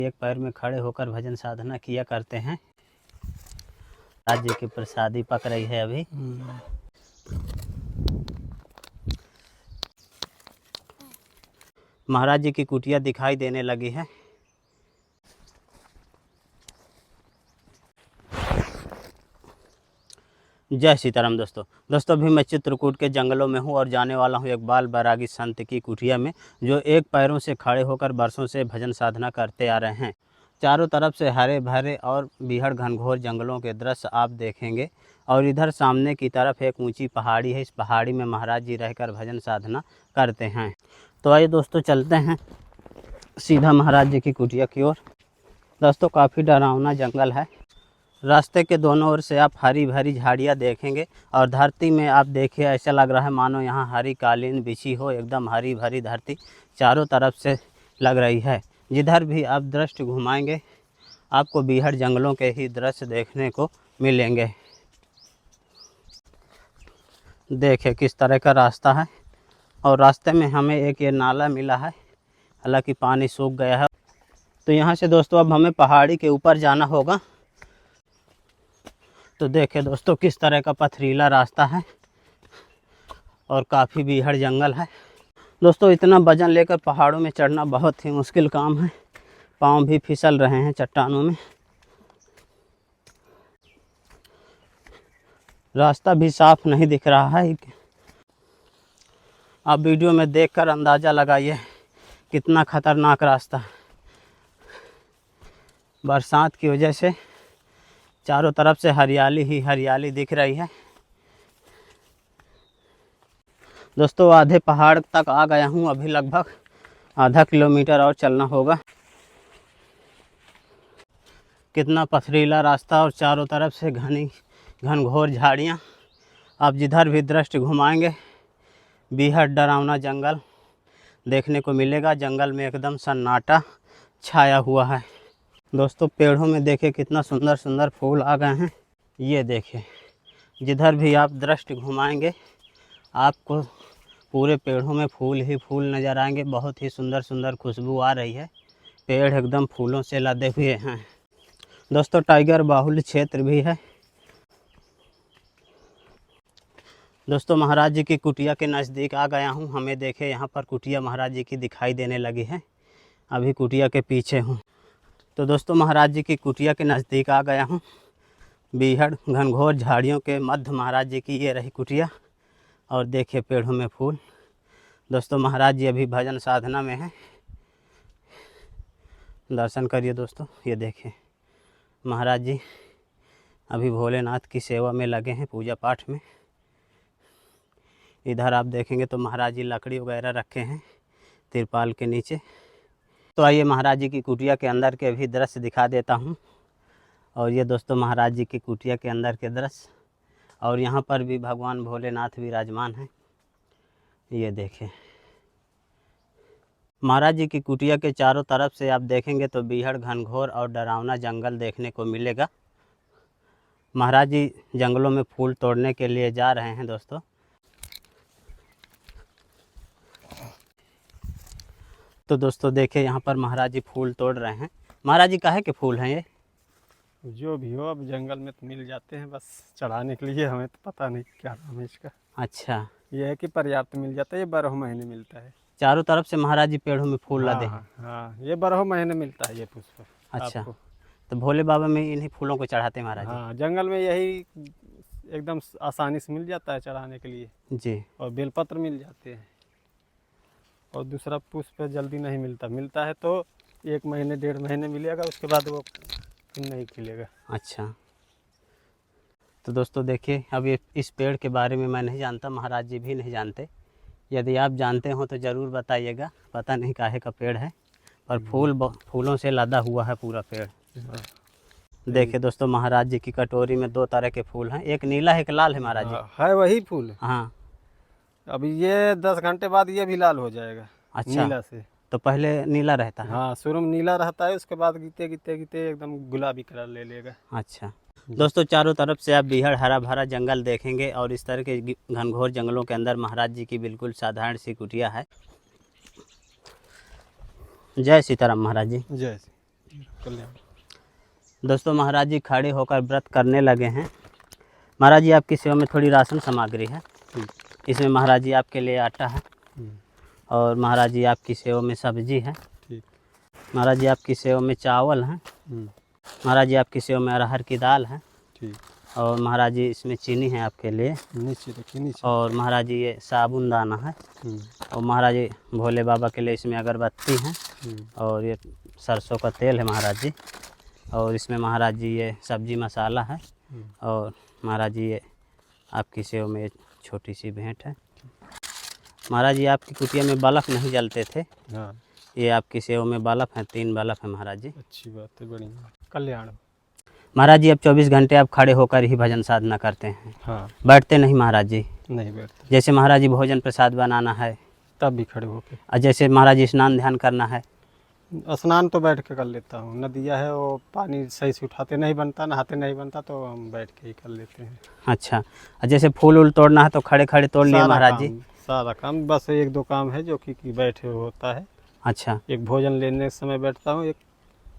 एक पैर में खड़े होकर भजन साधना किया करते हैं। महाराज जी की प्रसादी पक रही है अभी। महाराज जी की कुटिया दिखाई देने लगी है। जय सीताराम दोस्तों अभी मैं चित्रकूट के जंगलों में हूँ और जाने वाला हूँ एक बाल बैरागी संत की कुटिया में, जो एक पैरों से खड़े होकर बरसों से भजन साधना करते आ रहे हैं। चारों तरफ से हरे भरे और बीहड़ घनघोर जंगलों के दृश्य आप देखेंगे और इधर सामने की तरफ एक ऊंची पहाड़ी है। इस पहाड़ी में महाराज जी रहकर भजन साधना करते हैं। तो आइए दोस्तों चलते हैं सीधा महाराज जी की कुटिया की ओर। दोस्तों काफ़ी डरावना जंगल है। रास्ते के दोनों ओर से आप हरी भरी झाड़ियाँ देखेंगे और धरती में आप देखिए ऐसा लग रहा है मानो यहाँ हरी कालीन बिछी हो। एकदम हरी भरी धरती चारों तरफ से लग रही है। जिधर भी आप दृष्टि घुमाएंगे आपको बीहड़ जंगलों के ही दृश्य देखने को मिलेंगे। देखिए किस तरह का रास्ता है और रास्ते में हमें एक ये नाला मिला है, हालांकि पानी सूख गया है। तो यहाँ से दोस्तों अब हमें पहाड़ी के ऊपर जाना होगा। तो देखिए दोस्तों किस तरह का पथरीला रास्ता है और काफ़ी बीहड़ जंगल है। दोस्तों इतना वजन लेकर पहाड़ों में चढ़ना बहुत ही मुश्किल काम है। पाँव भी फिसल रहे हैं चट्टानों में। रास्ता भी साफ नहीं दिख रहा है। आप वीडियो में देखकर अंदाज़ा लगाइए कितना खतरनाक रास्ता है। बरसात की वजह से चारों तरफ से हरियाली ही हरियाली दिख रही है। दोस्तों आधे पहाड़ तक आ गया हूँ, अभी लगभग आधा किलोमीटर और चलना होगा। कितना पथरीला रास्ता और चारों तरफ से घनघोर झाड़ियाँ। आप जिधर भी दृष्टि घुमाएंगे बेहद डरावना जंगल देखने को मिलेगा। जंगल में एकदम सन्नाटा छाया हुआ है। दोस्तों पेड़ों में देखिए कितना सुंदर सुंदर फूल आ गए हैं। ये देखिए जिधर भी आप दृष्टि घुमाएंगे आपको पूरे पेड़ों में फूल ही फूल नज़र आएंगे। बहुत ही सुंदर सुंदर खुशबू आ रही है। पेड़ एकदम फूलों से लदे हुए हैं। दोस्तों टाइगर बाहुल्य क्षेत्र भी है। दोस्तों महाराज जी की कुटिया के नज़दीक आ गया हूँ। हमें देखे यहाँ पर कुटिया महाराज जी की दिखाई देने लगी है। अभी कुटिया के पीछे हूँ। तो दोस्तों महाराज जी की कुटिया के नज़दीक आ गया हूँ। बीहड़ घनघोर झाड़ियों के मध्य महाराज जी की ये रही कुटिया और देखिए पेड़ों में फूल। दोस्तों महाराज जी अभी भजन साधना में हैं। दर्शन करिए दोस्तों। ये देखिए महाराज जी अभी भोलेनाथ की सेवा में लगे हैं, पूजा पाठ में। इधर आप देखेंगे तो महाराज जी लकड़ी वगैरह रखे हैं तिरपाल के नीचे। तो आइए महाराज जी की कुटिया के अंदर के भी दृश्य दिखा देता हूँ। और ये दोस्तों महाराज जी की कुटिया के अंदर के दृश्य, और यहाँ पर भी भगवान भोलेनाथ विराजमान हैं। ये देखें महाराज जी की कुटिया के चारों तरफ से आप देखेंगे तो बीहड़ घनघोर और डरावना जंगल देखने को मिलेगा। महाराज जी जंगलों में फूल तोड़ने के लिए जा रहे हैं दोस्तों। तो दोस्तों देखिए यहाँ पर महाराज जी फूल तोड़ रहे हैं। महाराज जी काहे के फूल हैं ये? जो भी हो अब जंगल में तो मिल जाते हैं, बस चढ़ाने के लिए। हमें तो पता नहीं क्या नाम है इसका। अच्छा, ये है कि पर्याप्त मिल जाता है। ये 12 महीने मिलता है। चारों तरफ से महाराज जी पेड़ों में फूल लदे हैं। हाँ, ये 12 महीने मिलता है ये पुष्प। अच्छा आपको। तो भोले बाबा में इन्हीं फूलों को चढ़ाते हैं महाराज जी? हाँ, जंगल में यही एकदम आसानी से मिल जाता है चढ़ाने के लिए जी। और बेलपत्र मिल जाते हैं। और दूसरा पुष्प जल्दी नहीं मिलता। मिलता है तो 1 महीने 1.5 महीने मिलेगा, उसके बाद वो फिर नहीं खिलेगा। अच्छा तो दोस्तों देखिए अब ये इस पेड़ के बारे में मैं नहीं जानता, महाराज जी भी नहीं जानते। यदि आप जानते हो तो ज़रूर बताइएगा। पता नहीं काहे का पेड़ है पर फूलों से लदा हुआ है पूरा पेड़। देखिए दोस्तों महाराज जी की कटोरी में 2 तरह के फूल हैं, एक नीला है एक लाल है महाराज जी। है वही फूल। हाँ अभी ये 10 घंटे बाद ये भी लाल हो जाएगा। अच्छा, नीला से। तो पहले नीला रहता है? हाँ, शुरू में नीला रहता है, उसके बाद गीते गीते गीते एकदम गुलाबी कलर ले लेगा। अच्छा दोस्तों चारों तरफ से आप बीहड़ हरा भरा जंगल देखेंगे और इस तरह के घनघोर जंगलों के अंदर महाराज जी की बिल्कुल साधारण सी कुटिया है। जय सीताराम महाराज जी। जय। कल्याण। दोस्तों महाराज जी खड़े होकर व्रत करने लगे हैं। महाराज जी आपकी सेवा में थोड़ी राशन सामग्री है। ठीक। इसमें महाराज जी आपके लिए आटा है हम्म, और महाराज जी आपकी सेवा में सब्जी है। ठीक। महाराज जी आपकी सेवा में चावल है। महाराज जी आपकी सेवा में अरहर की दाल है। ठीक। और महाराज जी इसमें चीनी है आपके लिए। नीचे देखिए, नीचे। और महाराज जी ये साबुन दाना है। और महाराज जी भोले बाबा के लिए इसमें अगरबत्ती है। और ये सरसों का तेल है महाराज जी। और इसमें महाराज जी ये सब्जी मसाला है। और महाराज जी ये आपकी सेवा में छोटी सी भेंट है। महाराज जी आपकी कुटिया में बल्ब नहीं जलते थे। हाँ। ये आपकी सेवा में बल्ब हैं, 3 बल्ब हैं महाराज जी। अच्छी बात है, बढ़िया। कल्याण। महाराज जी अब 24 घंटे आप खड़े होकर ही भजन साधना करते हैं। हाँ। बैठते नहीं महाराज जी? नहीं बैठते। जैसे महाराज जी भोजन प्रसाद बनाना है तब भी खड़े होके। और जैसे महाराज जी स्नान ध्यान करना है? स्नान तो बैठ के कर लेता हूँ। नदिया है, वो पानी सही से उठाते नहीं बनता, नहाते नहीं बनता, तो हम बैठ के ही कर लेते हैं। अच्छा। और जैसे फूल उल तोड़ना है तो खड़े खड़े तोड़ लिए महाराज जी? सारा काम, बस 1-2 काम है जो कि बैठे होता है। अच्छा। एक भोजन लेने समय बैठता हूँ, एक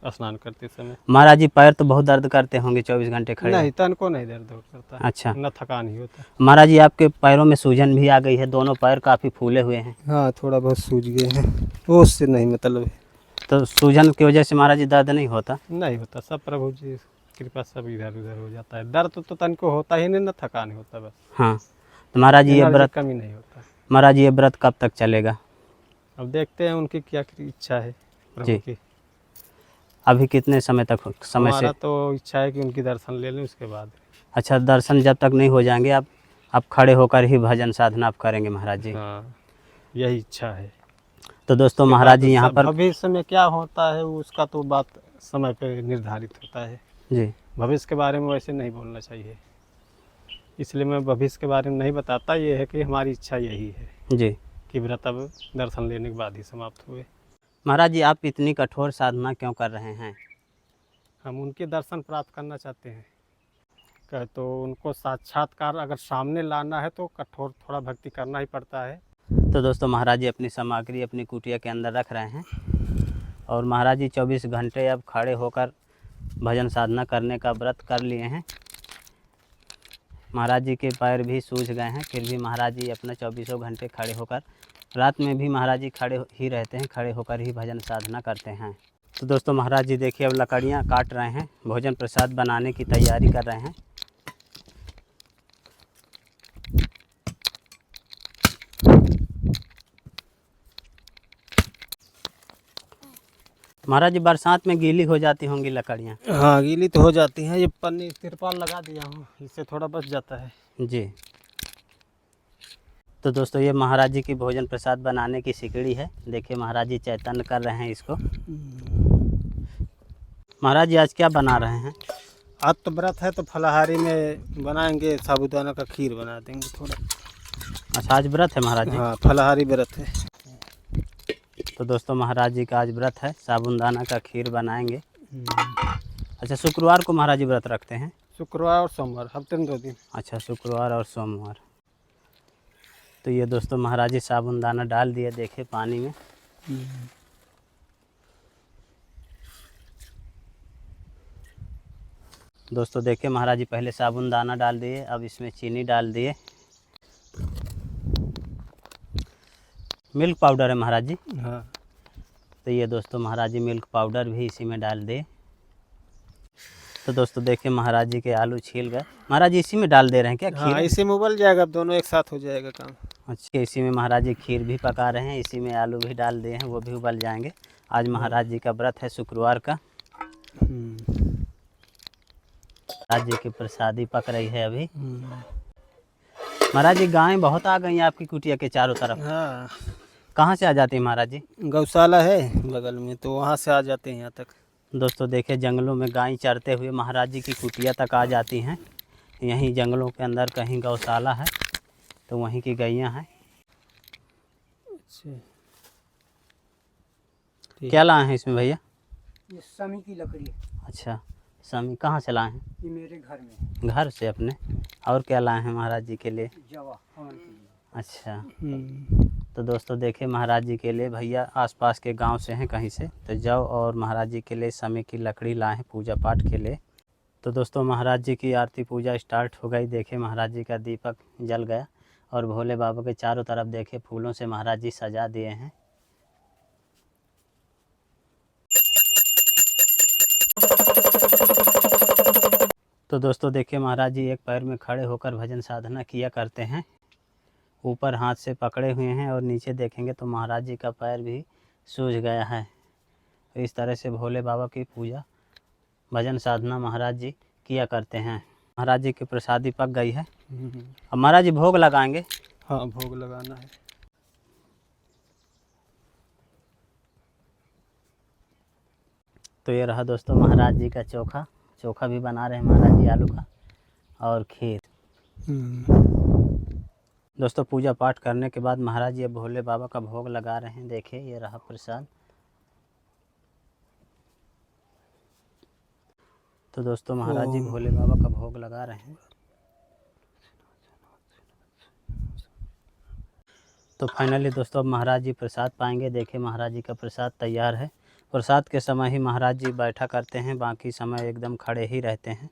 स्नान करते समय। महाराज जी पैर तो बहुत दर्द करते होंगे 24 घंटे खड़े? नहीं, तन को नहीं दर्द करता है। अच्छा। न थकान ही होता। महाराज जी आपके पैरों में सूजन भी आ गई है, दोनों पैर काफ़ी फूले हुए हैं। हाँ, थोड़ा बहुत सूज गए हैं, वो उससे नहीं मतलब है। तो सूजन की वजह से महाराज जी दर्द नहीं होता? नहीं होता, सब प्रभु जी कृपा, सब इधर उधर हो जाता है। दर्द तो तन को होता ही नहीं, न थकान होता बस। हाँ। तो महाराज जी ये व्रत कमी नहीं होता। महाराज जी ये व्रत कब तक चलेगा? अब देखते हैं उनकी क्या इच्छा है प्रभु की। अभी कितने समय तक समय से? हमारा तो इच्छा है कि उनकी दर्शन ले लें, उसके बाद। अच्छा, दर्शन जब तक नहीं हो जाएंगे आप खड़े होकर ही भजन साधना आप करेंगे महाराज जी? हाँ, यही इच्छा है। तो दोस्तों महाराज जी यहाँ पर भविष्य में क्या होता है उसका तो बात समय पे निर्धारित होता है जी। भविष्य के बारे में वैसे नहीं बोलना चाहिए, इसलिए मैं भविष्य के बारे में नहीं बताता। ये है कि हमारी इच्छा यही है जी कि व्रत अब दर्शन लेने के बाद ही समाप्त हुए। महाराज जी आप इतनी कठोर साधना क्यों कर रहे हैं? हम उनके दर्शन प्राप्त करना चाहते हैं। तो उनको साक्षात्कार अगर सामने लाना है तो कठोर थोड़ा भक्ति करना ही पड़ता है। तो दोस्तों महाराज जी अपनी सामग्री अपनी कुटिया के अंदर रख रहे हैं और महाराज जी 24 घंटे अब खड़े होकर भजन साधना करने का व्रत कर लिए हैं। महाराज जी के पैर भी सूज गए हैं, फिर भी महाराज जी अपना 24 घंटे खड़े होकर, रात में भी महाराज जी खड़े ही रहते हैं, खड़े होकर ही भजन साधना करते हैं। तो दोस्तों महाराज जी देखिए अब लकड़ियाँ काट रहे हैं, भोजन प्रसाद बनाने की तैयारी कर रहे हैं। महाराज जी बरसात में गीली हो जाती होंगी लकड़ियाँ? हाँ, गीली तो हो जाती हैं। ये पन्नी तिरपाल लगा दिया हूँ, इससे थोड़ा बच जाता है जी। तो दोस्तों ये महाराज जी की भोजन प्रसाद बनाने की सिकड़ी है। देखिए महाराज जी चैतन्य कर रहे हैं इसको। महाराज जी आज क्या बना रहे हैं? आज तो व्रत है तो फलाहारी में बनाएंगे, साबूदाना का खीर बना देंगे थोड़ा। अच्छा आज व्रत है महाराज जी? हाँ, फलाहारी व्रत है। तो दोस्तों महाराज जी का आज व्रत है, साबूदाना का खीर बनाएंगे। अच्छा शुक्रवार को महाराज जी व्रत रखते हैं? शुक्रवार और सोमवार, हफ्ते में 2 दिन। अच्छा, शुक्रवार और सोमवार। तो ये दोस्तों महाराज जी साबूदाना डाल दिए देखिए पानी में। दोस्तों देखिए महाराज जी पहले साबूदाना डाल दिए, अब इसमें चीनी डाल दिए। मिल्क पाउडर है महाराज जी? हाँ। तो ये दोस्तों महाराज जी मिल्क पाउडर भी इसी में डाल दिए। तो दोस्तों देखिए महाराज जी के आलू छील गए। महाराज जी इसी में डाल दे रहे हैं क्या खीर? हाँ, इसी में उबल जाएगा, अब दोनों एक साथ हो जाएगा काम। अच्छा, इसी में महाराज जी खीर भी पका रहे हैं, इसी में आलू भी डाल दिए हैं, वो भी उबल जाएंगे। आज महाराज जी का व्रत है शुक्रवार का। महाराज जी की प्रसादी पक रही है अभी। महाराज जी गायें बहुत आ गई हैं आपकी कुटिया के चारों तरफ। हाँ, कहाँ से आ जाती है महाराज जी? गौशाला है बगल में, तो वहाँ से आ जाते हैं यहाँ तक। दोस्तों देखिए जंगलों में गाय चरते हुए महाराज जी की कुटिया तक आ जाती हैं। यहीं जंगलों के अंदर कहीं गौशाला है तो वहीं की गैयाँ हैं। अच्छा, क्या लाए हैं इसमें भैया? ये समी की लकड़ी है। अच्छा, समी कहाँ से लाए हैं? ये मेरे घर में। घर से अपने? और क्या लाए हैं महाराज जी के लिए? जवा हवन के लिए। अच्छा। तो दोस्तों देखिए महाराज जी के लिए भैया आसपास के गांव से हैं कहीं से, तो जाओ और महाराज जी के लिए समी की लकड़ी लाए हैं पूजा पाठ के लिए। तो दोस्तों महाराज जी की आरती पूजा स्टार्ट हो गई। देखिए महाराज जी का दीपक जल गया और भोले बाबा के चारों तरफ देखिए फूलों से महाराज जी सजा दिए हैं। तो दोस्तों देखिए महाराज जी एक पैर में खड़े होकर भजन साधना किया करते हैं, ऊपर हाथ से पकड़े हुए हैं और नीचे देखेंगे तो महाराज जी का पैर भी सूज गया है। तो इस तरह से भोले बाबा की पूजा भजन साधना महाराज जी किया करते हैं। महाराज जी की प्रसादी पक गई है, अब महाराज जी भोग लगाएंगे। हाँ, भोग लगाना है। तो ये रहा दोस्तों महाराज जी का चोखा भी बना रहे हैं महाराज जी, आलू का और खीर। दोस्तों पूजा पाठ करने के बाद महाराज जी भोले बाबा का भोग लगा रहे हैं। देखिए ये रहा प्रसाद। तो दोस्तों महाराज जी भोले बाबा का भोग लगा रहे हैं। तो फाइनली दोस्तों अब महाराज जी प्रसाद पाएंगे। देखिए महाराज जी का प्रसाद तैयार है। प्रसाद के समय ही महाराज जी बैठा करते हैं, बाकी समय एकदम खड़े ही रहते हैं।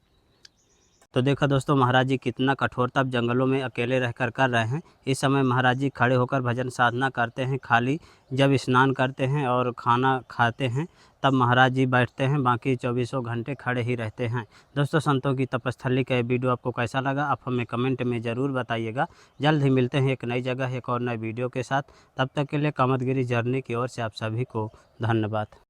तो देखा दोस्तों महाराज जी कितना कठोरता जंगलों में अकेले रहकर कर रहे हैं। इस समय महाराज जी खड़े होकर भजन साधना करते हैं। खाली जब स्नान करते हैं और खाना खाते हैं तब महाराज जी बैठते हैं, बाकी 24 घंटे खड़े ही रहते हैं। दोस्तों संतों की तपस्थली का ये वीडियो आपको कैसा लगा आप हमें कमेंट में ज़रूर बताइएगा। जल्द ही मिलते हैं एक नई जगह एक और नए वीडियो के साथ। तब तक के लिए कामतगिरी जर्नी की ओर से आप सभी को धन्यवाद।